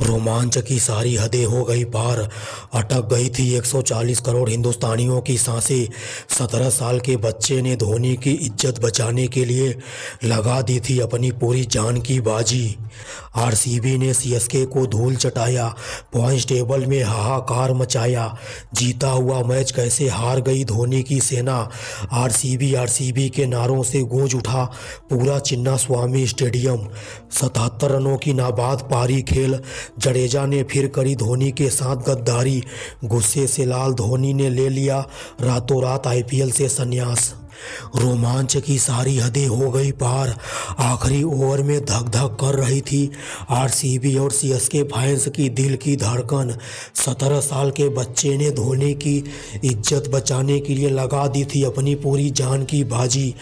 रोमांच की सारी हदें हो गई पार। अटक गई थी 140 करोड़ हिंदुस्तानियों की सांसें। 17 साल के बच्चे ने धोनी की इज्जत बचाने के लिए लगा दी थी अपनी पूरी जान की बाजी। आरसीबी ने सीएसके को धूल चटाया, पॉइंट्स टेबल में हाहाकार मचाया। जीता हुआ मैच कैसे हार गई धोनी की सेना। आरसीबी के नारों से गूंज उठा पूरा चिन्ना स्वामी स्टेडियम। 77 रनों की नाबाद पारी खेल जडेजा ने फिर करी धोनी के साथ गद्दारी। गुस्से से लाल धोनी ने ले लिया रातों रात आईपीएल से संन्यास। रोमांच की सारी हदें हो गई पार। आखिरी ओवर में धक धक कर रही थी आरसीबी और सीएसके फैंस की दिल की धड़कन। 17 साल के बच्चे ने धोनी की इज्जत बचाने के लिए लगा दी थी अपनी पूरी जान की बाजी।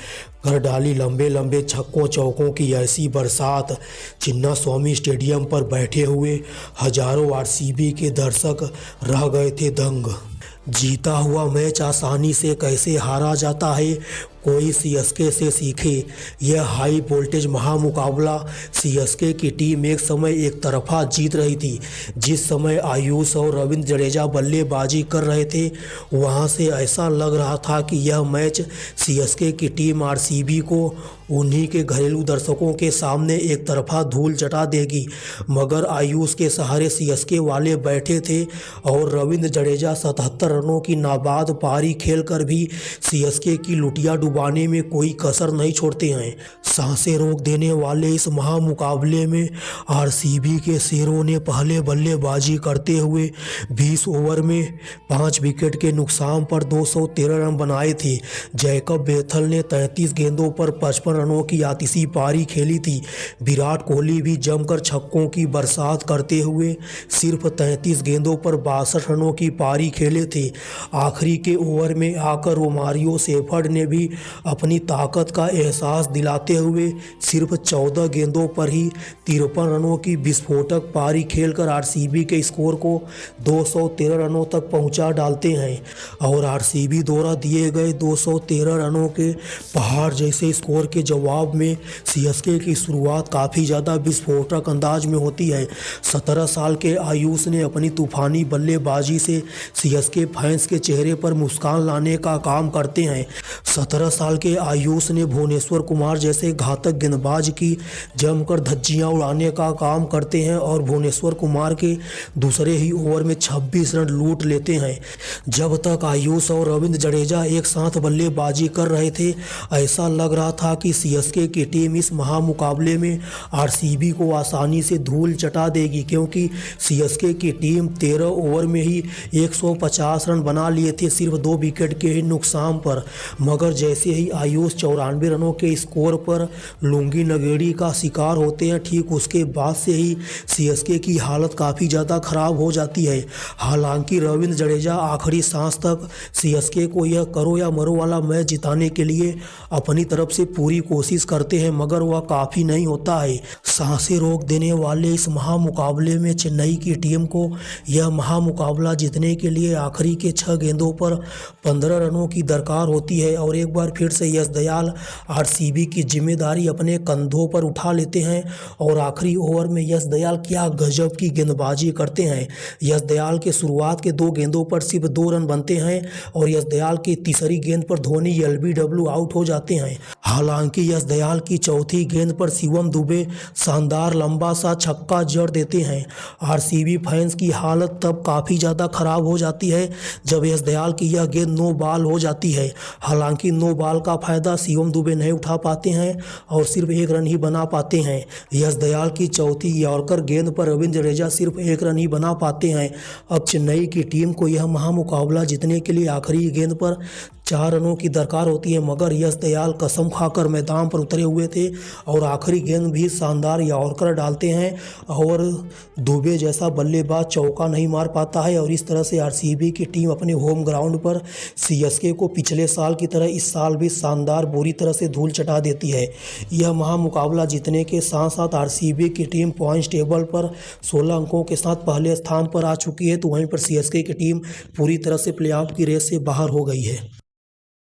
कर डाली लंबे लंबे छक्कों चौकों की ऐसी बरसात। चिन्ना स्वामी स्टेडियम पर बैठे हुए हजारों आरसीबी के दर्शक रह गए थे दंग। जीता हुआ मैच आसानी से कैसे हारा जाता है, कोई सीएसके से सीखे। यह हाई वोल्टेज महामुकाबला। सीएसके की टीम एक समय एक तरफा जीत रही थी। जिस समय आयुष और रविंद्र जडेजा बल्लेबाजी कर रहे थे वहां से ऐसा लग रहा था कि यह मैच सीएसके की टीम आरसीबी को उन्हीं के घरेलू दर्शकों के सामने एक तरफा धूल चटा देगी। मगर आयुष के सहारे सीएसके वाले बैठे थे और रविंद्र जडेजा 77 रनों की नाबाद पारी खेलकर भी सीएसके की लुटिया डुबाने में कोई कसर नहीं छोड़ते हैं। सांसें रोक देने वाले इस महामुकाबले में आरसीबी के शेरों ने पहले बल्लेबाजी करते हुए 20 ओवर में 5 विकेट के नुकसान पर 213 रन बनाए थे। जैकब बेथल ने 33 गेंदों पर 55 रनों की आतिशी पारी खेली थी। विराट कोहली भी जमकर छक्कों की बरसात करते हुए सिर्फ 33 गेंदों पर 62 रनों की पारी खेले थे। आखिरी के ओवर में आकर रोमारियो सेफर्ड ने भी अपनी ताकत का एहसास दिलाते हुए सिर्फ 14 गेंदों पर ही 53 रनों की विस्फोटक पारी खेलकर आरसीबी के स्कोर को 213 रनों तक पहुंचा डालते हैं। और आरसीबी द्वारा दिए गए 213 रनों के पहाड़ जैसे स्कोर के जवाब में सीएसके की शुरुआत काफ़ी ज़्यादा विस्फोटक अंदाज में होती है। 17 साल के आयुष ने अपनी तूफानी बल्लेबाजी से सीएसके फैंस के चेहरे पर मुस्कान लाने का काम करते हैं। 17 साल के आयुष ने भुवनेश्वर कुमार जैसे घातक गेंदबाज की जमकर धज्जियां उड़ाने का काम करते हैं और भुवनेश्वर कुमार के दूसरे ही ओवर में 26 रन लूट लेते हैं। जब तक आयुष और रविंद्र जडेजा एक साथ बल्लेबाजी कर रहे थे ऐसा लग रहा था कि सीएसके की टीम इस महामुकाबले में आरसीबी को आसानी से धूल चटा देगी, क्योंकि सीएसके की टीम 13 ओवर में ही 150 रन बना लिए थे सिर्फ 2 विकेट के ही नुकसान पर। मगर जैसे ही आयुष 94 रनों के स्कोर पर लुंगी नगेड़ी का शिकार होते हैं ठीक उसके बाद से ही सीएसके की हालत काफ़ी ज़्यादा ख़राब हो जाती है। हालांकि रविंद्र जडेजा आखिरी सांस तक सीएसके को यह करो या मरो वाला मैच जिताने के लिए अपनी तरफ से पूरी कोशिश करते हैं, मगर वह काफ़ी नहीं होता है। सांसें रोक देने वाले इस महामुकाबले में चेन्नई की टीम को यह महामुकाबला जीतने के लिए आखिरी के 6 गेंदों पर 15 रनों की दरकार होती है। और एक बार फिर से यश दयाल आरसीबी की जिम्मेदारी अपने कंधों पर उठा लेते हैं और आखिरी ओवर में यश दयाल क्या गजब की गेंदबाजी करते हैं। यश दयाल के शुरुआत के 2 गेंदों पर सिर्फ 2 रन बनते हैं और यश दयाल की तीसरी गेंद पर धोनी एलबीडब्ल्यू आउट हो जाते हैं। हालांकि यश दयाल की चौथी गेंद पर शिवम दुबे शानदार लंबा सा छक्का जड़ देते हैं। आरसीबी फैंस की हालत तब काफ़ी ज़्यादा खराब हो जाती है जब यश दयाल की यह गेंद नो बॉल हो जाती है। हालांकि नो बॉल का फायदा शिवम दुबे नहीं उठा पाते हैं और सिर्फ 1 रन ही बना पाते हैं। यश दयाल की चौथी यॉर्कर गेंद पर रविंद्र जडेजा सिर्फ 1 रन ही बना पाते हैं। अब चेन्नई की टीम को यह महामुकाबला जीतने के लिए आखिरी गेंद पर 4 रनों की दरकार होती है, मगर यश दयाल कसम खाकर मैदान पर उतरे हुए थे और आखिरी गेंद भी शानदार यॉर्कर डालते हैं और दुबे जैसा बल्लेबाज चौका नहीं मार पाता है। और इस तरह से आरसीबी की टीम अपने होम ग्राउंड पर सीएसके को पिछले साल की तरह इस साल भी शानदार बुरी तरह से धूल चटा देती है। यह महामुकाबला जीतने के साथ साथ आरसीबी की टीम पॉइंट्स टेबल पर 16 अंकों के साथ पहले स्थान पर आ चुकी है, तो वहीं पर सीएसके की टीम पूरी तरह से प्लेऑफ की रेस से बाहर हो गई है।